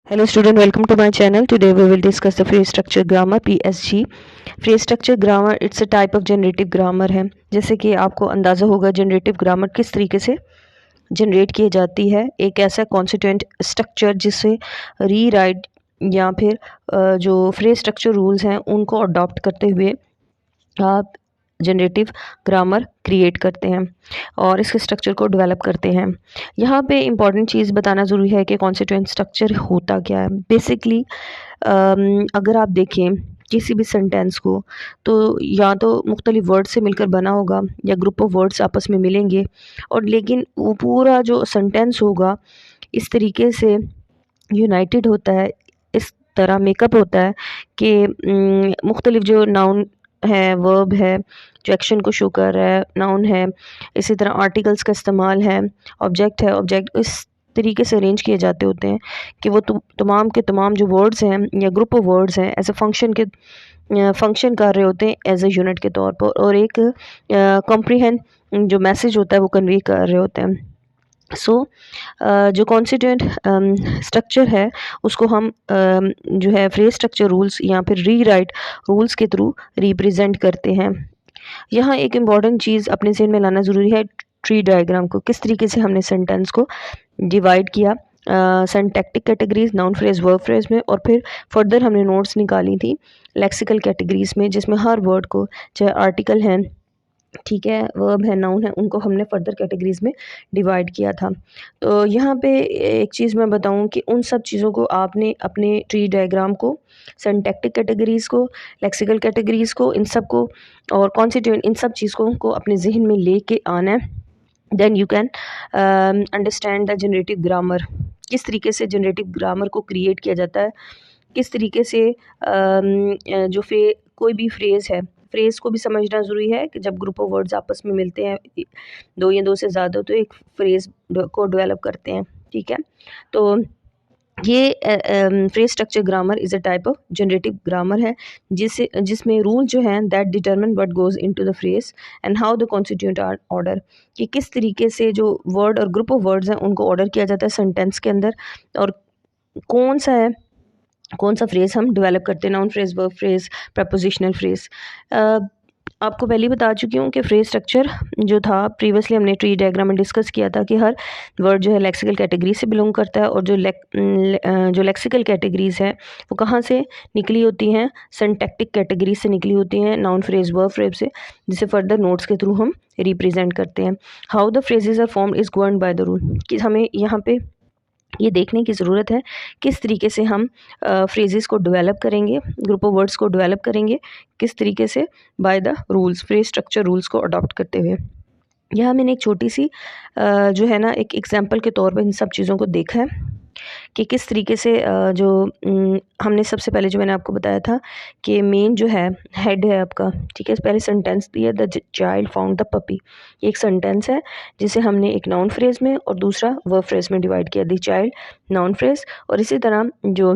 Hello student, welcome to my channel. Today we will discuss the phrase structure grammar PSG. phrase structure grammar it's a type of generative grammar है। जैसे कि आपको अंदाज़ा होगा generative grammar किस तरीके से जनरेट की जाती है। एक ऐसा कॉन्स्टिट्यूएंट स्ट्रक्चर जिससे रीराइट या फिर जो फ्रेज स्ट्रक्चर रूल्स हैं उनको अडॉप्ट करते हुए आप जनरेटिव ग्रामर क्रिएट करते हैं और इसके स्ट्रक्चर को डेवलप करते हैं। यहाँ पे इम्पॉर्टेंट चीज़ बताना ज़रूरी है कि कॉन्स्टिट्यूएंट स्ट्रक्चर होता क्या है। बेसिकली अगर आप देखें किसी भी सेंटेंस को तो या तो मुख्तलिफ वर्ड से मिलकर बना होगा या ग्रुप ऑफ वर्ड्स आपस में मिलेंगे और लेकिन वो पूरा जो सेंटेंस होगा इस तरीके से यूनाइटेड होता है, इस तरह मेकअप होता है कि मुख्तलिफ जो नाउन है, वर्ब है, जो एक्शन को शो कर रहा है, नाउन है, इसी तरह आर्टिकल्स का इस्तेमाल है, ऑब्जेक्ट इस तरीके से अरेंज किए जाते होते हैं कि वो तमाम के तमाम जो वर्ड्स हैं या ग्रुप ऑफ वर्ड्स हैं ऐसे फंक्शन कर रहे होते हैं एज ए यूनिट के तौर पर और एक कॉम्प्रीहेंड जो मैसेज होता है वो कन्वे कर रहे होते हैं। जो कॉन्स्टिट्यूएंट स्ट्रक्चर है उसको हम जो है फ्रेज स्ट्रक्चर रूल्स या फिर रीराइट रूल्स के थ्रू रिप्रेजेंट करते हैं। यहाँ एक इम्पॉर्टेंट चीज़ अपने ज़हन में लाना ज़रूरी है, ट्री डायग्राम को किस तरीके से हमने सेंटेंस को डिवाइड किया syntactic categories, noun phrase, verb phrase में, और फिर फर्दर हमने नोट्स निकाली थी लेक्सिकल कैटेगरीज में जिसमें हर वर्ड को, चाहे आर्टिकल है, ठीक है, वर्ब है, नाउन है, उनको हमने फर्दर कैटेगरीज में डिवाइड किया था। तो यहाँ पे एक चीज़ मैं बताऊँ कि उन सब चीज़ों को आपने अपने ट्री डायग्राम को, सिंटैक्टिक कैटेगरीज को, लेक्सिकल कैटेगरीज को, इन सब को और कॉन्स्टिट्यूएंट इन सब चीज़ों को अपने जहन में लेके आना है। Then you can understand the generative grammar, किस तरीके से जनरेटिव ग्रामर को क्रिएट किया जाता है, किस तरीके से जो कोई भी फ्रेज़ है, फ्रेज़ को भी समझना ज़रूरी है कि जब ग्रुप ऑफ वर्ड्स आपस में मिलते हैं, दो या दो से ज़्यादा, तो एक फ्रेज़ को डेवलप करते हैं, ठीक है। तो ये phrase structure grammar is a type of generative grammar है जिसमें रूल जो हैं that determine what goes into the phrase and how the constituent are order, कि किस तरीके से जो वर्ड और ग्रुप ऑफ वर्ड्स हैं उनको ऑर्डर किया जाता है सेंटेंस के अंदर और कौन सा फ्रेज़ हम डेवलप करते हैं, noun phrase, verb phrase, prepositional phrase. आपको पहले ही बता चुकी हूँ कि फ्रेज स्ट्रक्चर जो था प्रीवियसली हमने ट्री डायग्राम में डिस्कस किया था कि हर वर्ड जो है लेक्सिकल कैटेगरी से बिलोंग करता है और जो लेक्सिकल कैटेगरीज है वो कहाँ से निकली होती हैं, सिंटैक्टिक कैटेगरी से निकली होती हैं, नाउन फ्रेज, वर्ब फ्रेज से, जिसे फर्दर नोट्स के थ्रू हम रिप्रेजेंट करते हैं। How the phrases are form is govern by the rule, कि हमें यहाँ पे ये देखने की ज़रूरत है किस तरीके से हम फ्रेजेस को डेवलप करेंगे, ग्रुप ऑफ वर्ड्स को डेवलप करेंगे, किस तरीके से, by the rules, phrase structure rules को अडॉप्ट करते हुए। यहाँ मैंने एक छोटी सी जो है ना एक एग्जांपल के तौर पे इन सब चीज़ों को देखा है कि किस तरीके से हमने सबसे पहले जो मैंने आपको बताया था कि मेन जो है हेड है आपका, ठीक है, पहले सेंटेंस दिया the child found the puppy, एक सेंटेंस है जिसे हमने एक नाउन फ्रेज में और दूसरा वर्ब फ्रेज में डिवाइड किया, द चाइल्ड नाउन फ्रेज, और इसी तरह जो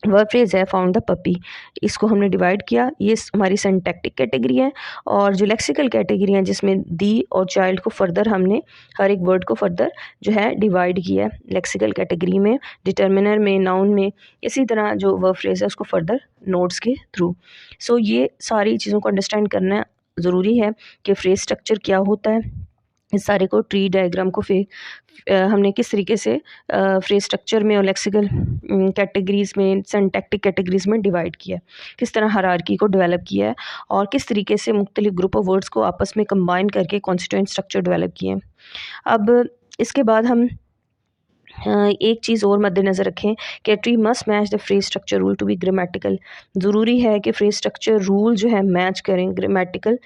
वर्ब फ्रेज है फाउंड द पपी, इसको हमने डिवाइड किया, ये हमारी सिंटैक्टिक कैटेगरी है। और जो लेक्सिकल कैटेगरी है जिसमें दी और चाइल्ड को फर्दर हमने हर एक वर्ड को फर्दर जो है डिवाइड किया है लेक्सिकल कैटेगरी में, डिटर्मिनर में, नाउन में, इसी तरह जो वर्ब फ्रेज है उसको फर्दर नोट्स के थ्रू। सो ये सारी चीज़ों को अंडरस्टैंड करना ज़रूरी है कि फ्रेज स्ट्रक्चर क्या होता है। इस सारे को ट्री डायग्राम को फिर हमने किस तरीके से फ्रेज स्ट्रक्चर में और लेक्सिकल कैटेगरीज में, सिंटैक्टिक कैटेगरीज में डिवाइड किया है, किस तरह हायरार्की को डेवलप किया है और किस तरीके से मुख्तलिफ ग्रुप ऑफ वर्ड्स को आपस में कंबाइन करके कॉन्स्टिट्यूएंट स्ट्रक्चर डेवलप किए हैं। अब इसके बाद हम एक चीज़ और मद्देनज़र रखें कि tree must match the phrase structure rule to be grammatical, ज़रूरी है कि फ्रेज स्ट्रक्चर रूल जो है मैच करें ग्रामेटिकल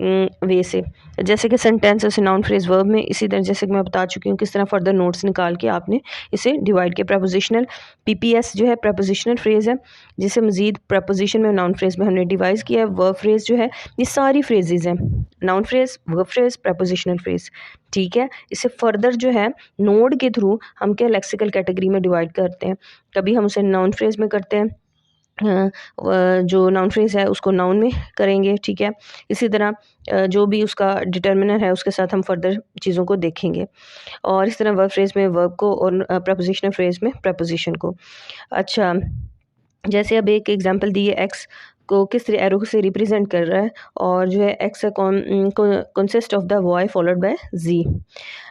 वे से, जैसे कि सेंटेंस से नाउन फ्रेज वर्ब में, इसी तरह जैसे कि मैं बता चुकी हूँ किस तरह फर्दर नोट्स निकाल के आपने इसे डिवाइड किया। प्रपोजिशनल, पीपीएस जो है प्रपोजिशनल फ्रेज है जिसे मज़ीद प्रपोजिशन में, नाउन फ्रेज में हमने डिवाइस किया है। वर्ब फ्रेज जो है ये सारी फ्रेजेज हैं, noun phrase, verb phrase, prepositional phrase, ठीक है। इसे फर्दर जो है नोड के थ्रू हम क्या लेक्सिकल कैटेगरी में डिवाइड करते हैं, कभी हम उसे नाउन फ्रेज में करते हैं, जो नाउन फ्रेज है उसको नाउन में करेंगे, ठीक है। इसी तरह जो भी उसका डिटर्मिनर है उसके साथ हम फर्दर चीज़ों को देखेंगे, और इस तरह वर्ब फ्रेज में वर्ब को और प्रपोजिशनल फ्रेज में प्रपोजिशन को। अच्छा, जैसे अब एक एग्जांपल दी है, एक्स को किस तरह एरो से रिप्रेजेंट कर रहा है, और जो है X consist of the Y followed by G.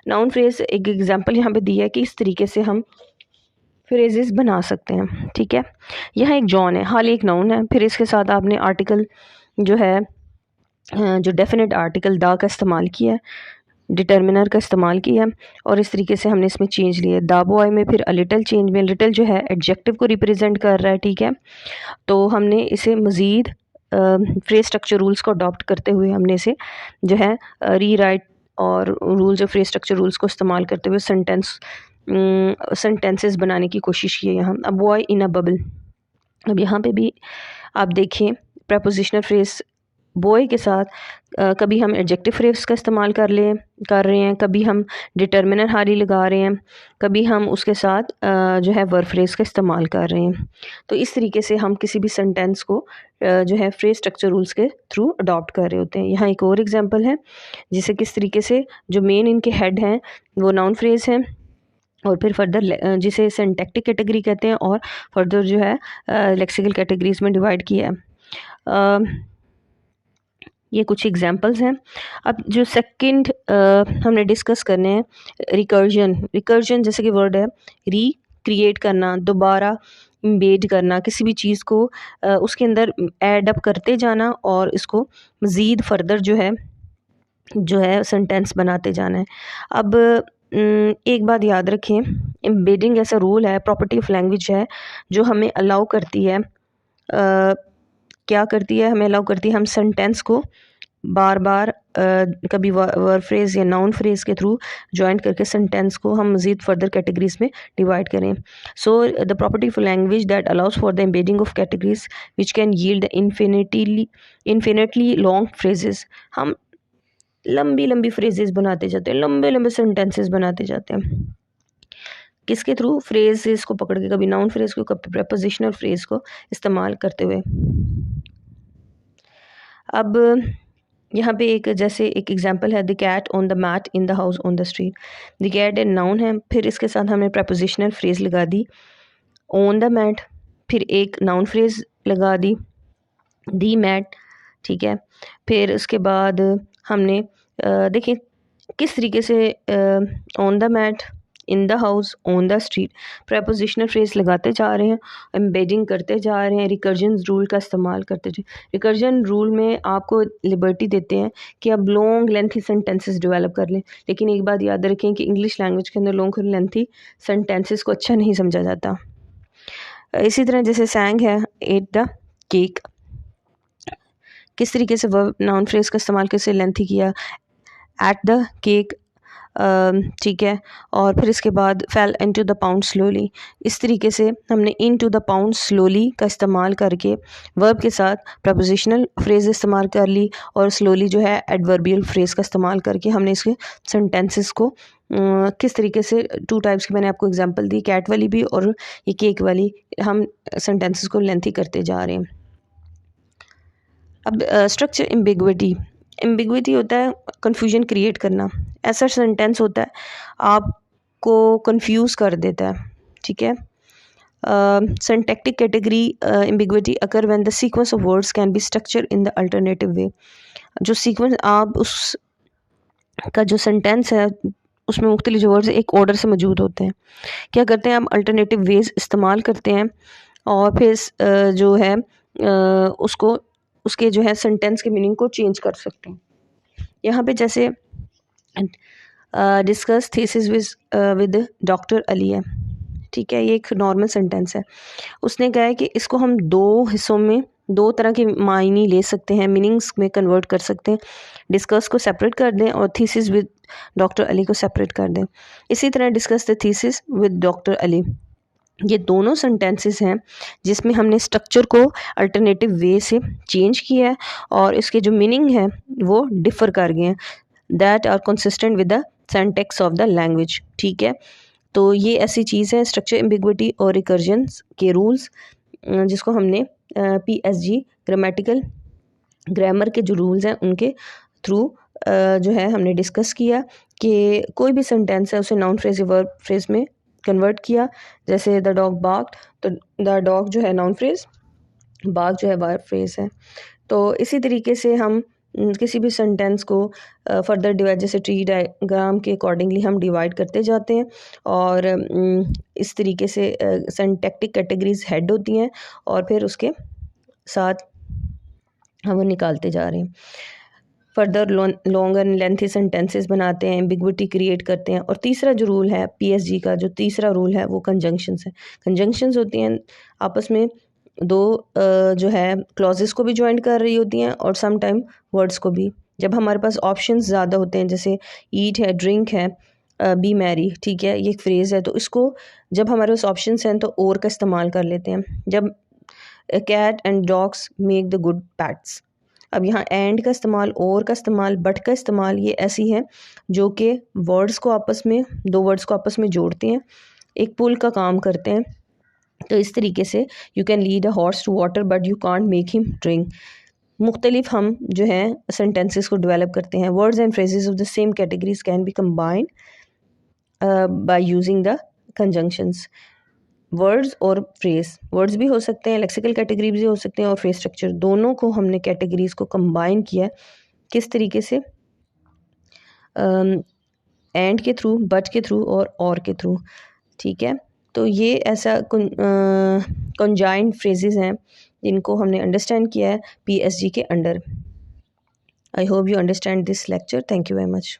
Noun phrase एक एग्जांपल यहाँ पे दी है कि इस तरीके से हम फ्रेजेस बना सकते हैं, ठीक है। यहाँ एक जॉन है, हाल एक नाउन है, फिर इसके साथ आपने आर्टिकल जो है जो डेफिनेट आर्टिकल दा का इस्तेमाल किया है, डिटर्मिनर का इस्तेमाल किया है, और इस तरीके से हमने इसमें चेंज लिया। दा बॉय में फिर अ लिटिल चेंज में लिटिल जो है एडजेक्टिव को रिप्रेजेंट कर रहा है, ठीक है। तो हमने इसे मज़ीद फ्रेज स्ट्रक्चर रूल्स को अडॉप्ट करते हुए हमने इसे जो है री राइट और rules of phrase structure rules को इस्तेमाल करते हुए सेंटेंसेस बनाने की कोशिश की है यहाँ। अब बॉय इन अ बबल, अब यहाँ पे भी आप देखें प्रपोजिशनल फ्रेज बॉय के साथ कभी हम एडजेक्टिव फ्रेज का इस्तेमाल कर रहे हैं, कभी हम डिटर्मिनर हाली लगा रहे हैं, कभी हम उसके साथ जो है वर्ब फ्रेज का इस्तेमाल कर रहे हैं। तो इस तरीके से हम किसी भी सेंटेंस को जो है फ्रेज स्ट्रक्चर रूल्स के थ्रू अडॉप्ट कर रहे होते हैं। यहाँ एक और एग्जांपल है जिसे किस तरीके से जो मेन इनके हेड हैं वो नाउन फ्रेज हैं, और फिर फर्दर जिसे सिंटैक्टिक कैटेगरी कहते हैं, और फर्दर जो है लेक्सिकल कैटेगरीज में डिवाइड किया है। ये कुछ एग्जांपल्स हैं। अब जो सेकंड हमने डिस्कस करने हैं, रिकर्जन जैसे कि वर्ड है रिक्रिएट करना, दोबारा इम्बेड करना, किसी भी चीज़ को उसके अंदर ऐड अप करते जाना और इसको मज़ीद फर्दर जो है सेंटेंस बनाते जाना है। अब एक बात याद रखें, एम्बेडिंग ऐसा रूल है, प्रॉपर्टी ऑफ लैंग्वेज है जो हमें अलाउ करती है क्या करती है, हमें अलाउ करती है हम सेंटेंस को बार बार कभी वर्ब फ्रेज या नाउन फ्रेज के थ्रू ज्वाइन करके सेंटेंस को हम मज़ीद फर्दर कैटेगरीज में डिवाइड करें। So the property of language that allows for the embedding of categories which can yield infinitely long phrases. हम लंबी लंबी फ्रेजेस बनाते जाते हैं, लंबे लंबे सेंटेंसेस बनाते जाते हैं, किसके थ्रू, फ्रेजेस को पकड़ के, कभी नाउन फ्रेज को कभी प्रपोजिशनल फ्रेज को इस्तेमाल करते हुए। अब यहाँ पे एक जैसे एक एग्जांपल है, the cat on the mat in the house on the street. The cat एक नाउन है, फिर इसके साथ हमने प्रपोजिशनल फ्रेज लगा दी ऑन द मैट, फिर एक नाउन फ्रेज लगा दी दी मैट, ठीक है। फिर उसके बाद हमने देखिए किस तरीके से on the mat, in the house, on the street prepositional phrase लगाते जा रहे हैं, एम्बेडिंग करते जा रहे हैं, रिकर्जन रूल का इस्तेमाल करते जाए। रिकर्जन रूल में आपको लिबर्टी देते हैं कि आप लॉन्ग लेंथी सेंटेंसेस डेवलप कर लें, लेकिन एक बात याद रखें कि इंग्लिश लैंग्वेज के अंदर लॉन्ग लेंथी सेंटेंसेस को अच्छा नहीं समझा जाता। इसी तरह जैसे सैंग है एट द केक, किस तरीके से वर्ब नाउन फ्रेज का इस्तेमाल कैसे लेंथी किया, एट द केक, ठीक है। और फिर इसके बाद fail into the pound slowly, इस तरीके से हमने इनटू द पाउंड स्लोली का इस्तेमाल करके वर्ब के साथ प्रपोजिशनल फ्रेज इस्तेमाल कर ली, और स्लोली जो है एडवर्बियल फ्रेज का इस्तेमाल करके हमने इसके सेंटेंसेस को किस तरीके से, टू टाइप्स की मैंने आपको एग्जांपल दी, कैट वाली भी और ये केक वाली, हम सेंटेंसेस को लेंथी करते जा रहे हैं। अब स्ट्रक्चर एम्बिग्विटी होता है कंफ्यूजन क्रिएट करना, ऐसा सेंटेंस होता है आपको कंफ्यूज कर देता है, ठीक है। Syntactic category ambiguity occur when the sequence of words can be structure in the alternative वे। जो सीक्वेंस आप उस का जो सेंटेंस है उसमें मुख्तलिफ जो वर्ड्स एक ऑर्डर से मौजूद होते हैं, क्या करते हैं हम अल्टरनेटिव वेज इस्तेमाल करते हैं, और फिर जो है उसको उसके जो है सेंटेंस के मीनिंग को चेंज कर सकते हैं। यहाँ पे जैसे discuss thesis with doctor Ali है, ठीक है, ये एक नॉर्मल सेंटेंस है। उसने कहा है कि इसको हम दो हिस्सों में दो तरह के मायने ले सकते हैं, मीनिंग्स में कन्वर्ट कर सकते हैं। डिस्कस को सेपरेट कर दें और थीसिस विद डॉक्टर अली को सेपरेट कर दें। इसी तरह discuss the thesis with doctor Ali, ये दोनों सेंटेंसेस हैं जिसमें हमने स्ट्रक्चर को अल्टरनेटिव वे से चेंज किया है और इसके जो मीनिंग है वो डिफ़र कर गए हैं, that are consistent with the syntax of the language, ठीक है। तो ये ऐसी चीज़ है स्ट्रक्चर एम्बिग्विटी और रिकर्जन के रूल्स जिसको हमने PSG ग्रामेटिकल ग्रामर के जो रूल्स हैं उनके थ्रू जो है हमने डिस्कस किया कि कोई भी सेंटेंस है उसे नाउन फ्रेज या वर्ब फ्रेज में कन्वर्ट किया। जैसे द डॉग बार्क्ड, तो द डॉग जो है नाउन फ्रेज, बार्क जो है वर्ब फ्रेज है। तो इसी तरीके से हम किसी भी सेंटेंस को फर्दर डिवाइड, जैसे ट्री डायग्राम के अकॉर्डिंगली हम डिवाइड करते जाते हैं और इस तरीके से सिंटैक्टिक कैटेगरीज हेड होती हैं और फिर उसके साथ हम वो निकालते जा रहे हैं। Further long and lengthy sentences बनाते हैं, एम्बिग्विटी क्रिएट करते हैं। और तीसरा जो रूल है PSG का, जो तीसरा रूल है वो कंजंक्शंस है। कंजंक्शंस होती हैं आपस में दो जो है क्लॉजेस को भी ज्वाइन कर रही होती हैं और सम टाइम वर्ड्स को भी। जब हमारे पास ऑप्शंस ज़्यादा होते हैं, जैसे ईट है, ड्रिंक है, बी मैरी, ठीक है, ये एक फ्रेज़ है, तो इसको जब हमारे पास ऑप्शंस हैं तो और का इस्तेमाल कर लेते हैं। जब cat and dogs make the good pets, अब यहाँ एंड का इस्तेमाल, और का इस्तेमाल, बट का इस्तेमाल, ये ऐसी है जो कि वर्ड्स को आपस में, दो वर्ड्स को आपस में जोड़ते हैं, एक पुल का काम करते हैं। तो इस तरीके से you can lead a horse to water but you can't make him drink. मुख्तलिफ हम जो है सेंटेंसेस को डेवलप करते हैं। Words and phrases of the same categories can be combined by using the conjunctions. Words और फ्रेज, वर्ड्स भी हो सकते हैं, लेक्सिकल कैटेगरी भी हो सकते हैं, और फ्रेज स्ट्रक्चर, दोनों को हमने कैटेगरीज को कंबाइन किया है। किस तरीके से? एंड के थ्रू, बट के थ्रू और के थ्रू, ठीक है। तो ये ऐसा कंजाइंड फ्रेजेस हैं जिनको हमने अंडरस्टैंड किया है PSG के under. I hope you understand this lecture. Thank you very much.